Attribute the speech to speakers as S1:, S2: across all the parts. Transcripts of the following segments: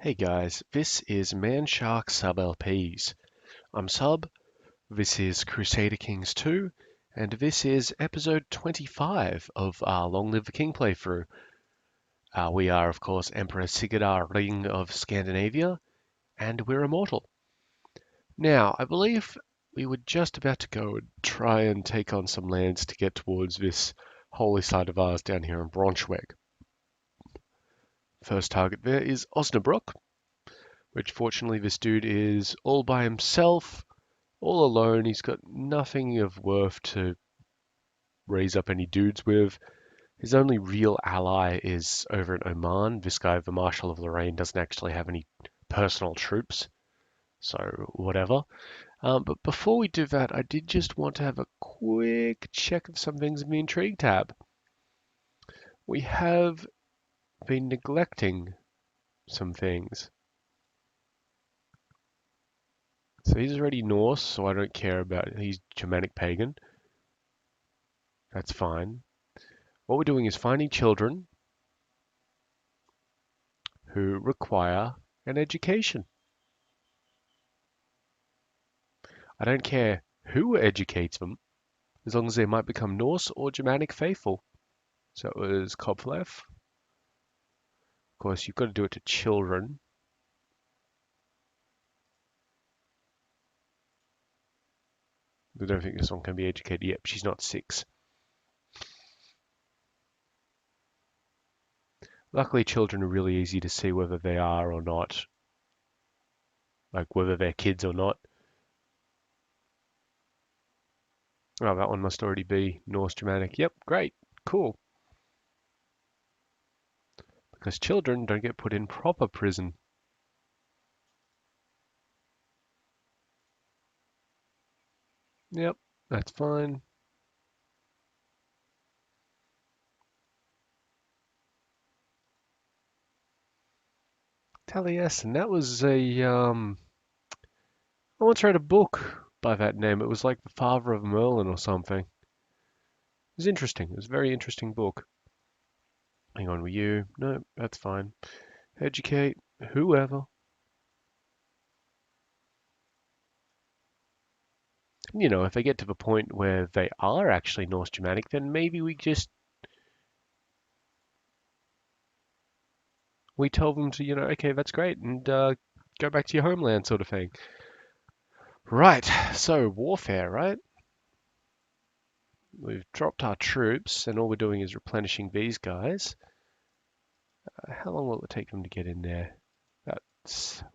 S1: Hey guys, this is Manshark Sub LPs. I'm Sub, this is Crusader Kings II, and this is episode 25 of our Long Live the King playthrough. We are, of course, Emperor Sigurdar Ring of Scandinavia, and we're immortal. Now, I believe we were just about to go and try and take on some lands to get towards this holy site of ours down here in Braunschweig. First target there is Osnabrück, which fortunately this dude is all by himself, all alone. He's got nothing of worth to raise up any dudes with. His only real ally is over in Oman. This guy, the Marshal of Lorraine, doesn't actually have any personal troops, so whatever. But before we do that, I did just want to have a quick check of some things in the Intrigue tab. We have been neglecting some things. So he's already Norse, so I don't care about it. He's Germanic pagan. That's fine. What we're doing is finding children who require an education. I don't care who educates them, as long as they might become Norse or Germanic faithful. So it was Koplev. Of course, you've got to do it to children. I don't think this one can be educated yet. She's not 6. Luckily, children are really easy to see whether they are or not, like whether they're kids or not. Oh, that one must already be Norse Germanic. Yep, great, cool. Because children don't get put in proper prison. Yep, that's fine. Taliesin, that was I once read a book by that name. It was like The Father of Merlin or something. It was interesting. It was a very interesting book. Hang on, were you? No, that's fine. Educate whoever. You know, if they get to the point where they are actually Norse Germanic, then maybe we tell them to, okay, that's great, and go back to your homeland, sort of thing. Right. So warfare, right? We've dropped our troops, and all we're doing is replenishing these guys. How long will it take them to get in there? About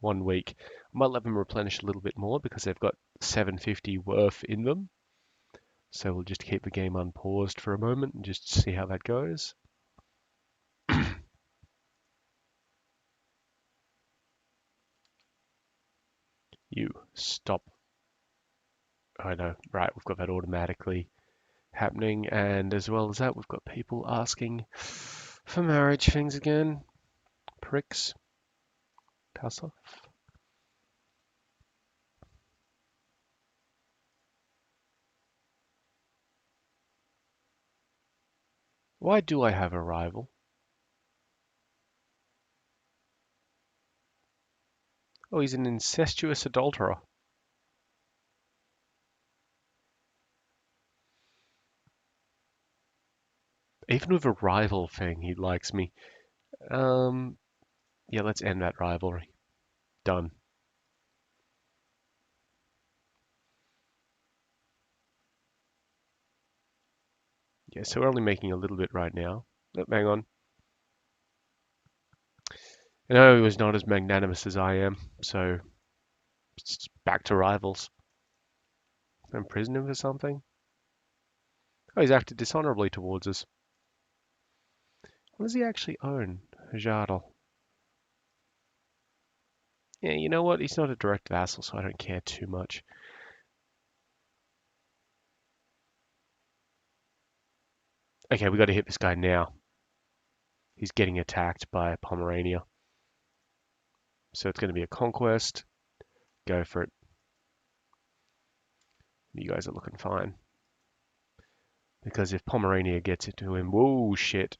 S1: 1 week. I might let them replenish a little bit more because they've got 750 worth in them. So we'll just keep the game unpaused for a moment and just see how that goes. You stop. I know, right, we've got that automatically happening. And as well as that, we've got people asking for marriage things again. Pricks. Pass off. Why do I have a rival? Oh, he's an incestuous adulterer. Even with a rival thing, he likes me. Um, yeah, let's end that rivalry. Done. Yeah, so we're only making a little bit right now. Oh, hang on. I know he was not as magnanimous as I am, so it's back to rivals. Imprison him for something? Oh, he's acted dishonorably towards us. What does he actually own? Jardel. Yeah, you know what? He's not a direct vassal, so I don't care too much. Okay, we got to hit this guy now. He's getting attacked by Pomerania. So it's going to be a conquest. Go for it. You guys are looking fine. Because if Pomerania gets it to him, whoa, shit.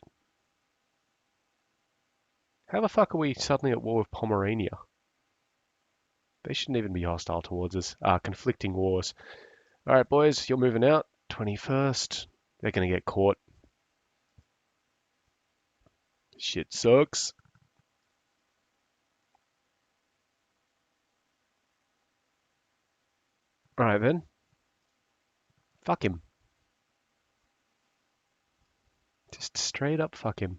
S1: How the fuck are we suddenly at war with Pomerania? They shouldn't even be hostile towards us. Conflicting wars. Alright, boys, you're moving out. 21st. They're gonna get caught. Shit sucks. Alright then. Fuck him. Just straight up fuck him.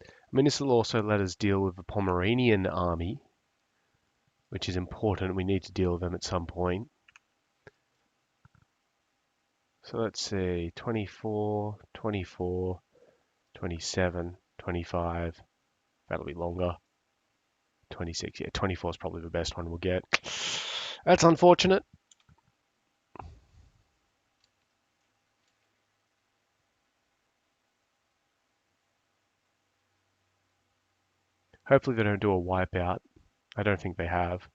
S1: I mean, this will also let us deal with the Pomeranian army, which is important. We need to deal with them at some point. So let's see, 24, 24, 27, 25. That'll be longer. 26, yeah, 24 is probably the best one we'll get. That's unfortunate. Hopefully they don't do a wipeout. I don't think they have.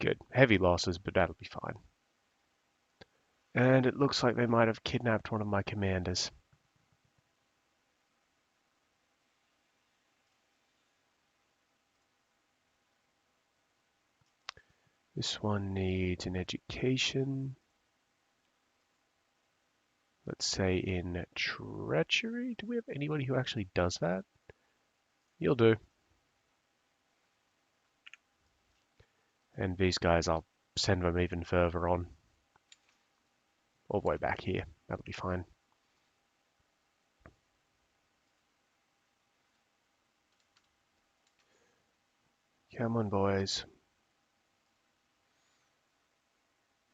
S1: Good. Heavy losses, but that'll be fine. And it looks like they might have kidnapped one of my commanders. This one needs an education. Let's say in treachery. Do we have anybody who actually does that? You'll do. And these guys, I'll send them even further on. All the way back here. That'll be fine. Come on, boys.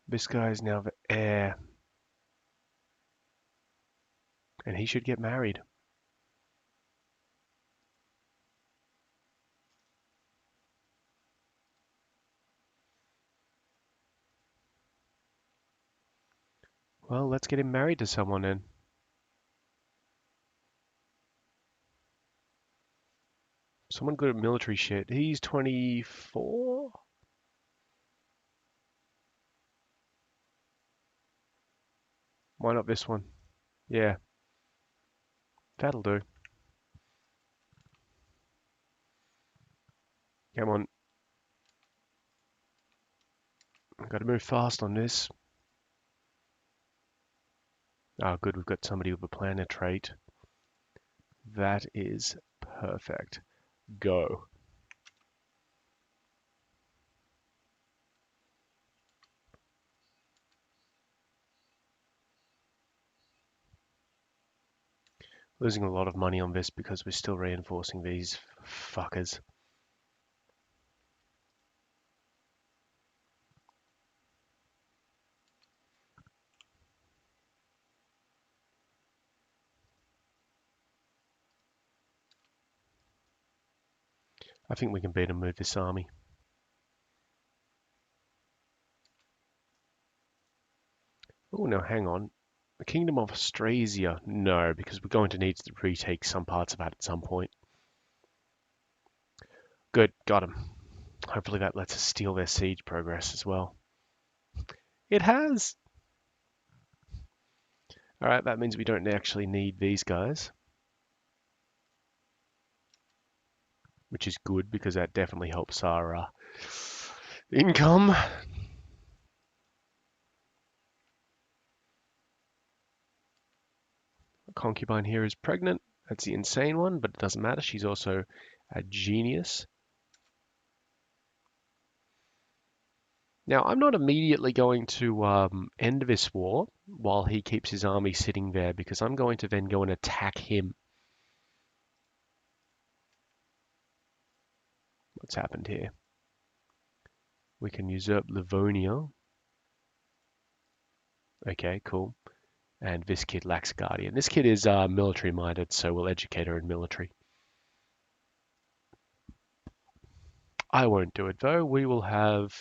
S1: This guy is now the heir. And he should get married. Well, let's get him married to someone then. Someone good at military shit. He's 24? Why not this one? Yeah, that'll do. Come on. I've got to move fast on this. Ah, good, we've got somebody with a planner trait. That is perfect. Go. Losing a lot of money on this because we're still reinforcing these fuckers. I think we can beat them with this army. Oh, no, hang on. The Kingdom of Austrasia. No, because we're going to need to retake some parts of that at some point. Good, got him. Hopefully that lets us steal their siege progress as well. It has! Alright, that means we don't actually need these guys. Which is good because that definitely helps our income. The concubine here is pregnant. That's the insane one, but it doesn't matter. She's also a genius. Now, I'm not immediately going to end this war while he keeps his army sitting there because I'm going to then go and attack him. What's happened here? We can usurp Livonia. Okay, cool. And this kid lacks Guardian. This kid is military minded, so we'll educate her in military. I won't do it though. We will have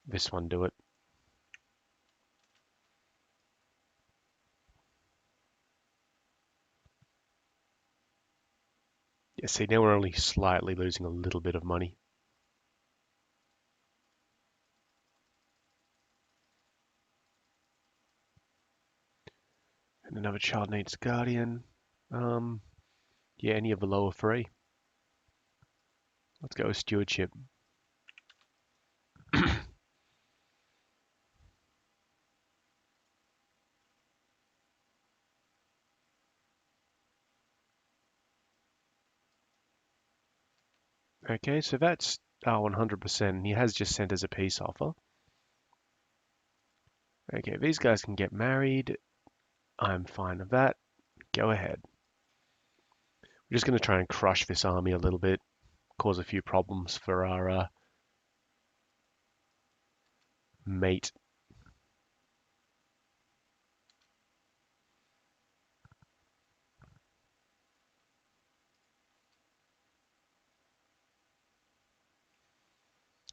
S1: this one do it. Yeah, see, now we're only slightly losing a little bit of money. And another child needs guardian. Yeah, any of the lower three. Let's go with stewardship. Okay, so that's 100%. He has just sent us a peace offer. Okay, these guys can get married. I'm fine with that. Go ahead. We're just going to try and crush this army a little bit, cause a few problems for our mate.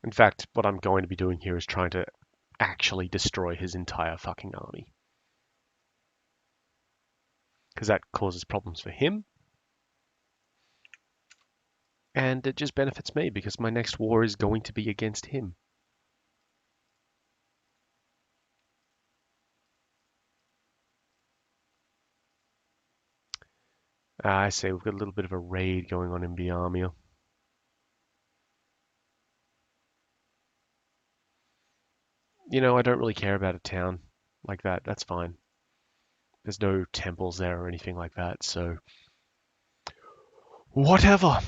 S1: In fact, what I'm going to be doing here is trying to actually destroy his entire fucking army. Because that causes problems for him. And it just benefits me because my next war is going to be against him. I see, we've got a little bit of a raid going on in Biarmia. You know, I don't really care about a town like that. That's fine. There's no temples there or anything like that, so whatever.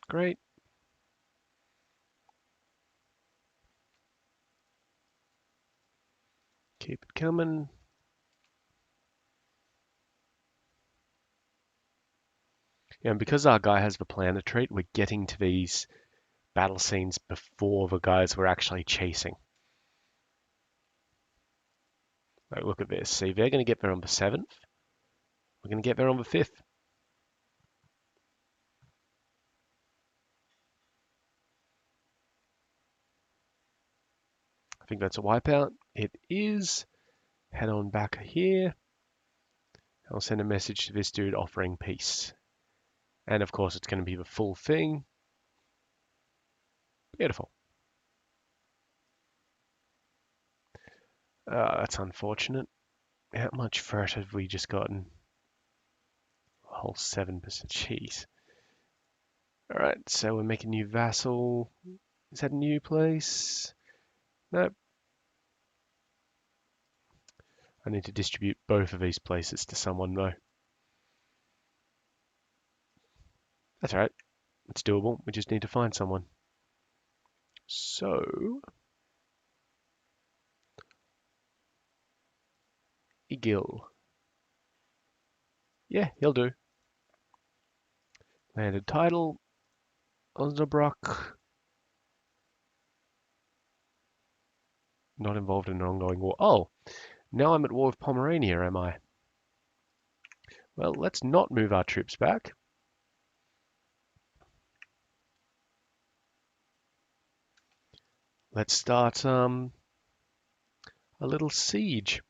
S1: Great. Keep it coming. Yeah, and because our guy has the planner trait, we're getting to these battle scenes before the guys we're actually chasing. Like, look at this. See, they're going to get there on the 7th. We're going to get there on the 5th. I think that's a wipeout. It is. Head on back here. I'll send a message to this dude offering peace. And of course, it's going to be the full thing. Beautiful. That's unfortunate. How much first have we just gotten? A whole 7%. Jeez. Alright, so we're making new vassal. Is that a new place? Nope. I need to distribute both of these places to someone though. That's alright. It's doable. We just need to find someone. So, Igil. Yeah, he'll do. Landed title. Osnabrück. Not involved in an ongoing war. Oh, now I'm at war with Pomerania, am I? Well, let's not move our troops back. Let's start a little siege.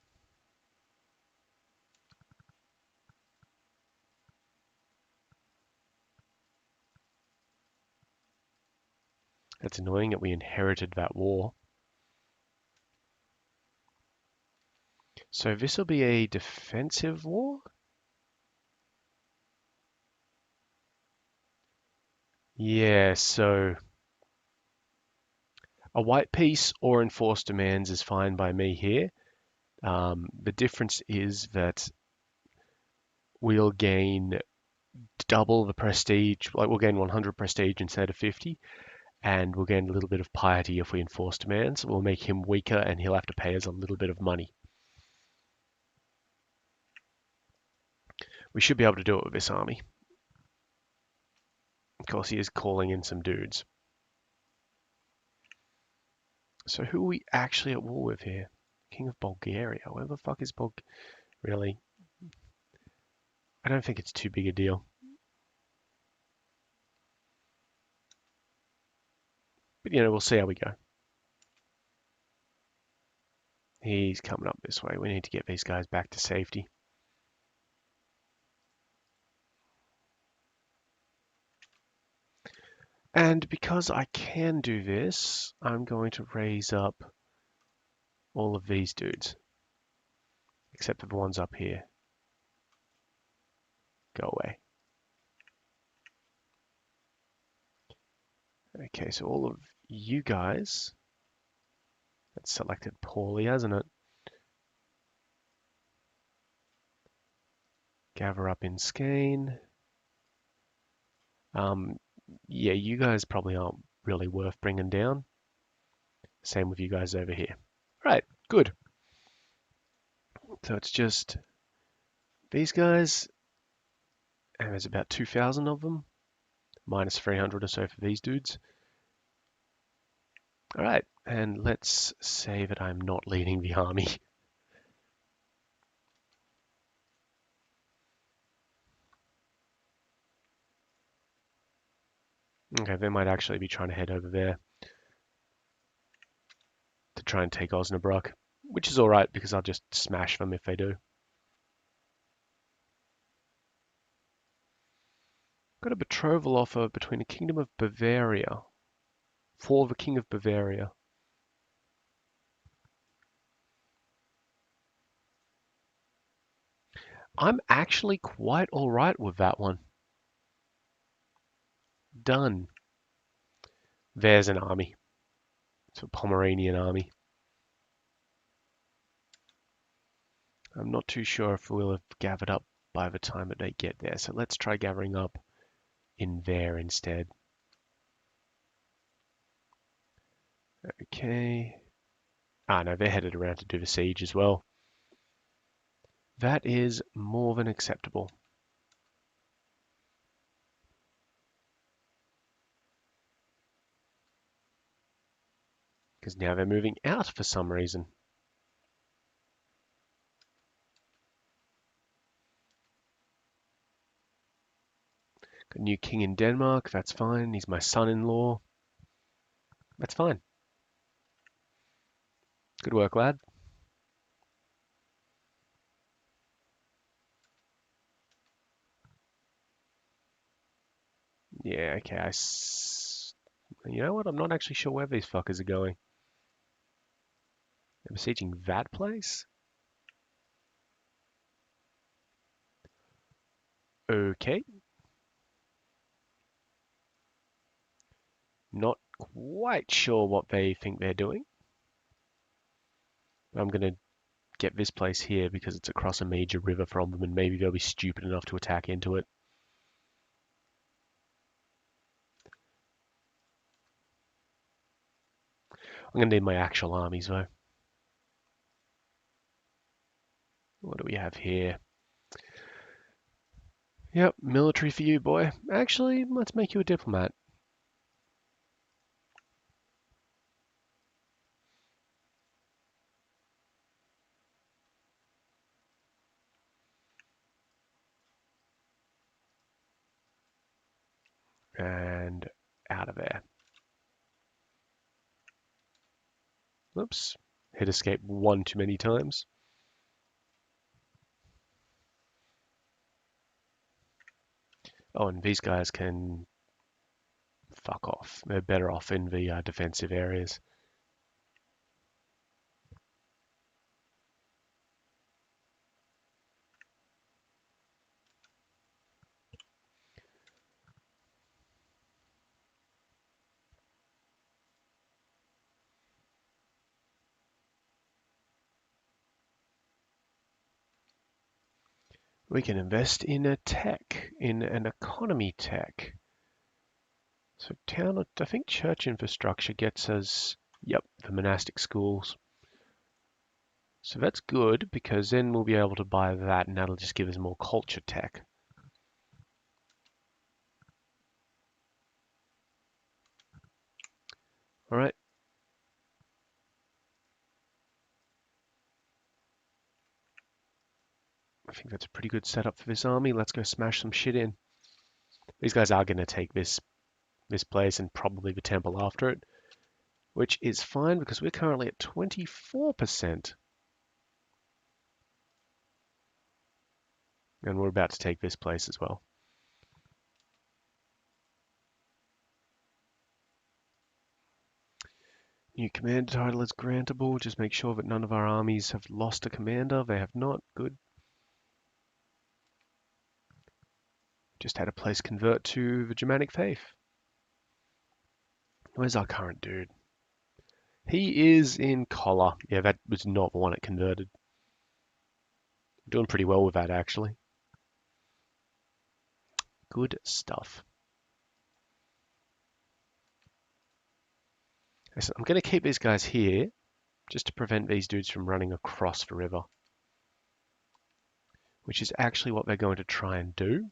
S1: It's annoying that we inherited that war. So this will be a defensive war? Yeah, so a white peace or enforced demands is fine by me here. The difference is that we'll gain double the prestige, like we'll gain 100 prestige instead of 50, and we'll gain a little bit of piety if we enforce demands. We'll make him weaker and he'll have to pay us a little bit of money. We should be able to do it with this army. Of course, he is calling in some dudes. So who are we actually at war with here? King of Bulgaria. Where the fuck is Really? I don't think it's too big a deal. But, we'll see how we go. He's coming up this way. We need to get these guys back to safety. And because I can do this, I'm going to raise up all of these dudes. Except for the ones up here. Go away. Okay, so all of you guys. That's selected poorly, hasn't it? Gather up in Skane. Yeah, you guys probably aren't really worth bringing down. Same with you guys over here. Right, good. So it's just these guys, and there's about 2,000 of them, minus 300 or so for these dudes. All right, and let's say that I'm not leading the army. Okay, they might actually be trying to head over there to try and take Osnabrück, which is all right because I'll just smash them if they do. Got a betrothal offer between the Kingdom of Bavaria for the King of Bavaria. I'm actually quite all right with that one. Done. There's an army. It's a Pomeranian army. I'm not too sure if we'll have gathered up by the time that they get there. So let's try gathering up in there instead. Okay. Ah, no, they're headed around to do the siege as well. That is more than acceptable. Because now they're moving out for some reason. Got a new king in Denmark, that's fine. He's my son-in-law. That's fine. Good work, lad. Yeah, okay, you know what? I'm not actually sure where these fuckers are going. They're besieging that place? Okay. Not quite sure what they think they're doing. I'm going to get this place here because it's across a major river from them and maybe they'll be stupid enough to attack into it. I'm going to need my actual armies though. What do we have here? Yep, military for you, boy. Actually, let's make you a diplomat. And out of there. Oops. Hit escape one too many times. Oh, and these guys can fuck off. They're better off in the defensive areas. We can invest in a tech, in an economy tech. So town, I think church infrastructure gets us, yep, the monastic schools. So that's good because then we'll be able to buy that and that'll just give us more culture tech. All right. I think that's a pretty good setup for this army. Let's go smash some shit in. These guys are going to take this place and probably the temple after it, which is fine because we're currently at 24%. And we're about to take this place as well. New commander title is grantable. Just make sure that none of our armies have lost a commander. They have not. Good. Just had a place convert to the Germanic faith. Where's our current dude? He is in Collar. Yeah, that was not the one it converted. Doing pretty well with that, actually. Good stuff. So I'm going to keep these guys here just to prevent these dudes from running across the river, which is actually what they're going to try and do.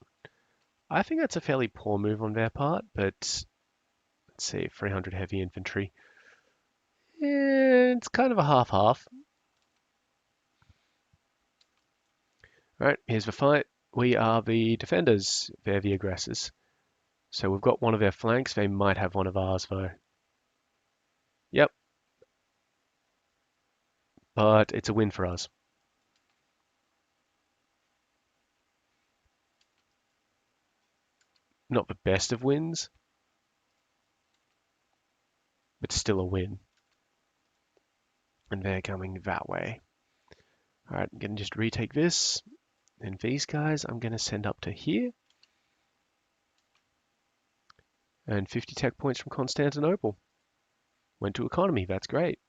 S1: I think that's a fairly poor move on their part, but let's see, 300 heavy infantry. It's kind of a half-half. All right, here's the fight. We are the defenders. They're the aggressors. So we've got one of their flanks. They might have one of ours, though. Yep, but it's a win for us. Not the best of wins, but still a win. And they're coming that way. All right, I'm going to just retake this. And these guys I'm going to send up to here. And 50 tech points from Constantinople. Went to economy, that's great.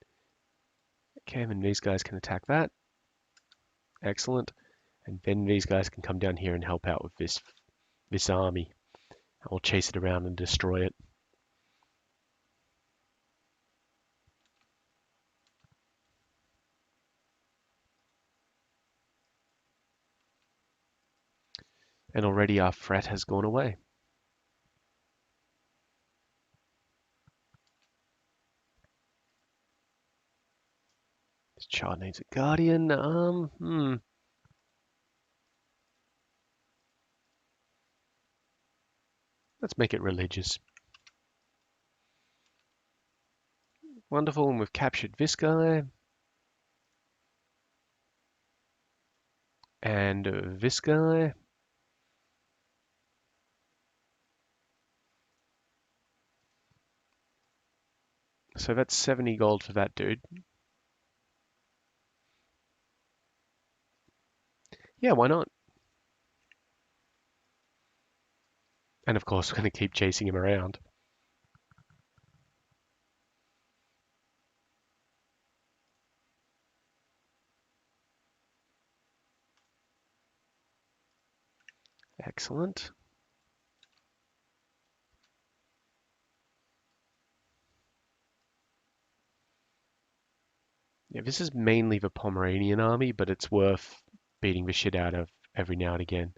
S1: Okay, and then these guys can attack that. Excellent. And then these guys can come down here and help out with this army. I'll chase it around and destroy it. And already our threat has gone away. This child needs a guardian. Let's make it religious. Wonderful, and we've captured this guy. And this guy. So that's 70 gold for that dude. Yeah, why not? And of course, we're going to keep chasing him around. Excellent. Yeah, this is mainly the Pomeranian army, but it's worth beating the shit out of every now and again.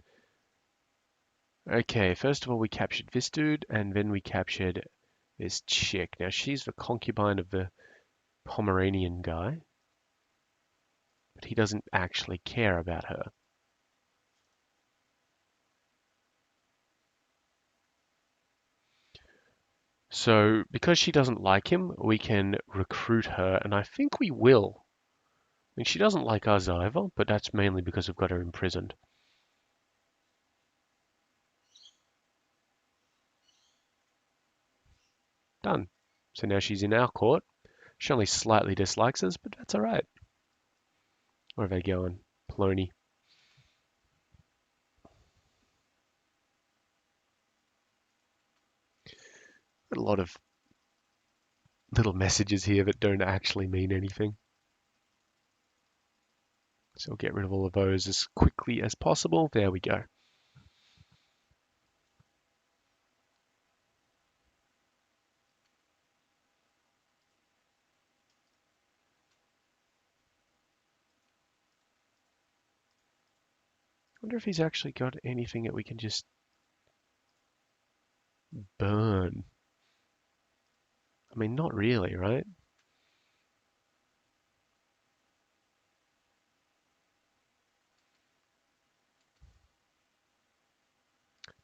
S1: Okay, first of all, we captured this dude, and then we captured this chick. Now, she's the concubine of the Pomeranian guy, but he doesn't actually care about her. So, because she doesn't like him, we can recruit her, and I think we will. I mean, she doesn't like us either, but that's mainly because we've got her imprisoned. Done. So now she's in our court. She only slightly dislikes us, but that's alright. Where are they going? Plony. A lot of little messages here that don't actually mean anything. So we'll get rid of all of those as quickly as possible. There we go. I wonder if he's actually got anything that we can just burn. I mean, not really, right?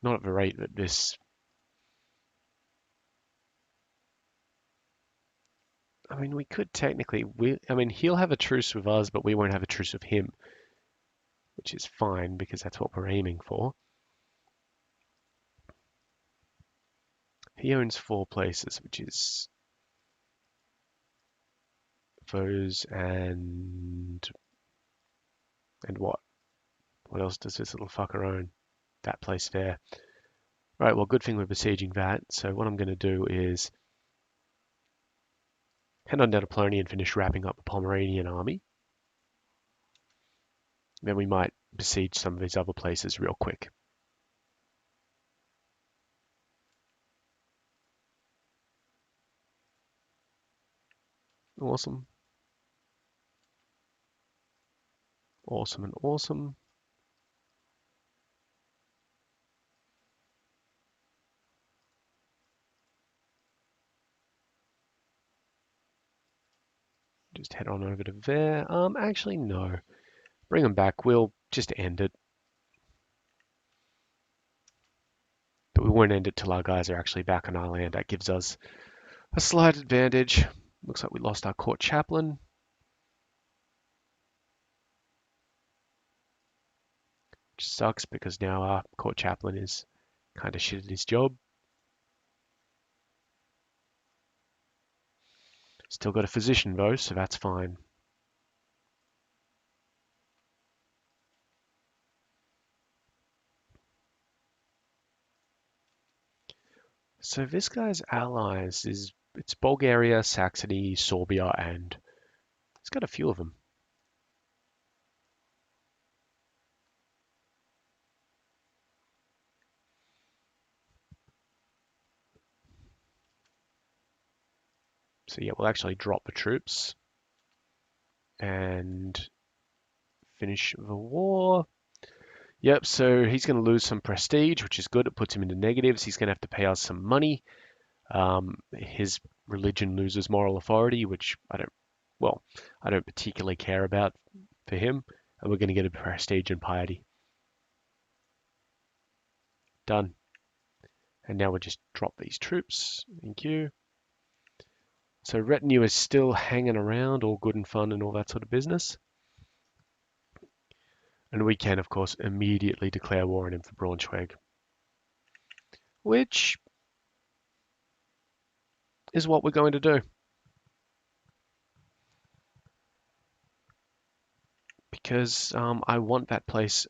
S1: Not at the rate that this. I mean, we could technically. I mean, he'll have a truce with us, but we won't have a truce with him, which is fine because that's what we're aiming for. He owns 4 places, which is foes and what? What else does this little fucker own? That place there. Right, well, good thing we're besieging that. So what I'm going to do is head on down to Pomerania and finish wrapping up the Pomeranian army. Then we might besiege some of these other places real quick. Awesome. Awesome and awesome. Just head on over to there. Actually, no. Bring them back. We'll just end it. But we won't end it till our guys are actually back on our land. That gives us a slight advantage. Looks like we lost our court chaplain. Which sucks because now our court chaplain is kind of shit at his job. Still got a physician though, so that's fine. So this guy's allies it's Bulgaria, Saxony, Sorbia, and he's got a few of them. So yeah, we'll actually drop the troops and finish the war. Yep, so he's going to lose some prestige, which is good. It puts him into negatives. He's going to have to pay us some money. His religion loses moral authority, which I don't particularly care about for him. And we're going to get a prestige and piety. Done. And now we'll just drop these troops. Thank you. So retinue is still hanging around, all good and fun and all that sort of business. And we can, of course, immediately declare war on him for Braunschweig, which is what we're going to do. Because I want that place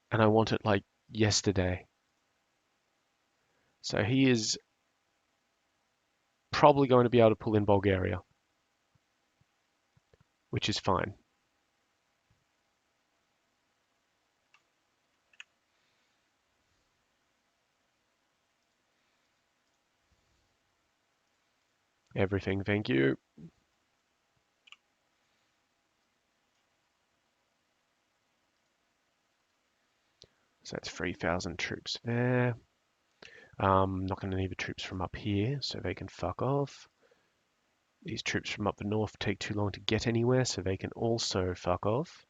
S1: and I want it like yesterday. So he is probably going to be able to pull in Bulgaria, which is fine. Everything, thank you. So that's 3,000 troops there. Not going to need the troops from up here, so they can fuck off. These troops from up the north take too long to get anywhere, so they can also fuck off.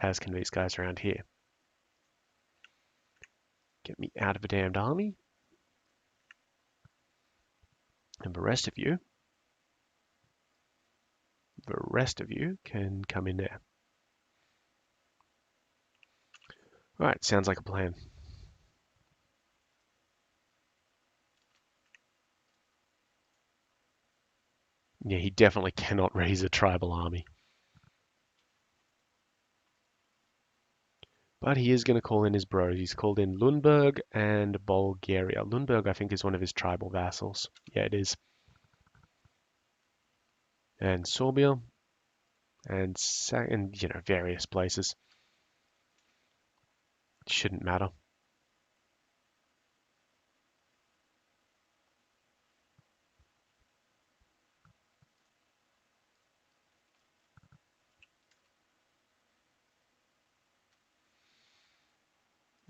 S1: As can these guys around here. Get me out of a damned army. And the rest of you can come in there. Alright, sounds like a plan. Yeah, he definitely cannot raise a tribal army. But he is going to call in his bros. He's called in Lundberg and Bulgaria. Lundberg, I think, is one of his tribal vassals. Yeah, it is. And Sorbia. And various places. Shouldn't matter.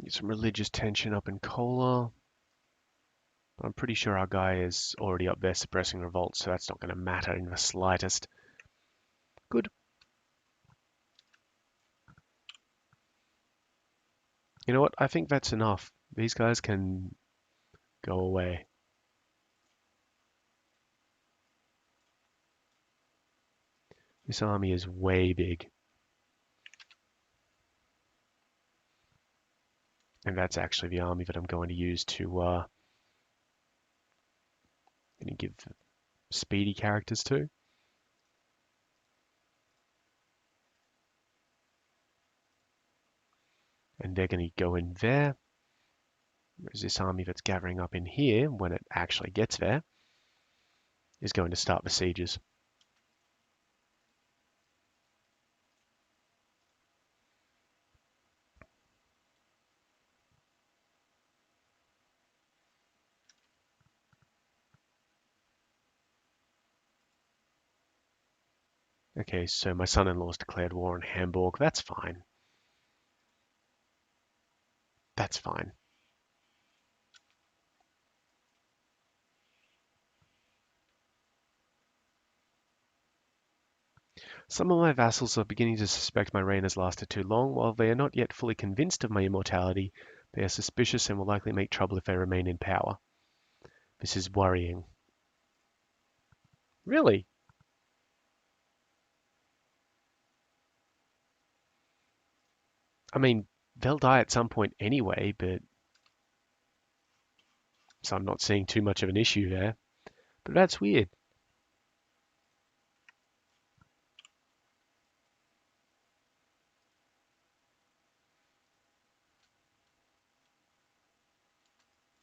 S1: Get some religious tension up in Kola. I'm pretty sure our guy is already up there suppressing revolt, so that's not going to matter in the slightest. Good. You know what? I think that's enough. These guys can go away. This army is way big. And that's actually the army that I'm going to use to give speedy characters to. And they're going to go in there. Whereas this army that's gathering up in here, when it actually gets there, is going to start the sieges. Okay, so my son-in-law's declared war on Hamburg. That's fine. That's fine. Some of my vassals are beginning to suspect my reign has lasted too long. While they are not yet fully convinced of my immortality, they are suspicious and will likely make trouble if they remain in power. This is worrying. Really? I mean, they'll die at some point anyway, but so I'm not seeing too much of an issue there. But that's weird.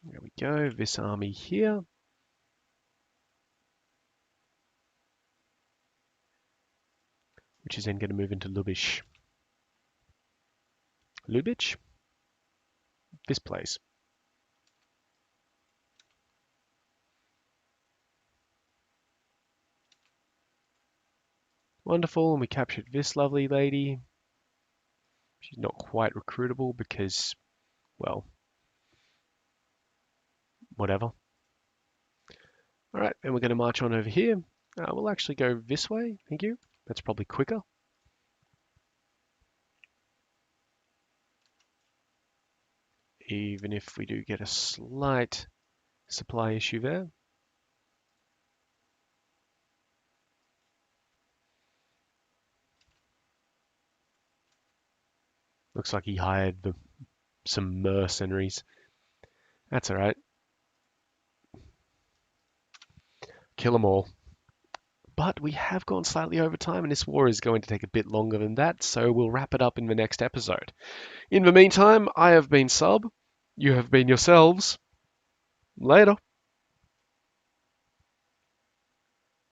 S1: There we go. This army here. Which is then going to move into Lubitsch. Lubitsch? This place. Wonderful, and we captured this lovely lady. She's not quite recruitable because, well, whatever. Alright, and we're going to march on over here. We'll actually go this way, thank you. That's probably quicker. Even if we do get a slight supply issue there. Looks like he hired some mercenaries. That's alright. Kill them all. But we have gone slightly over time, and this war is going to take a bit longer than that, so we'll wrap it up in the next episode. In the meantime, I have been Sub. You have been yourselves. Later.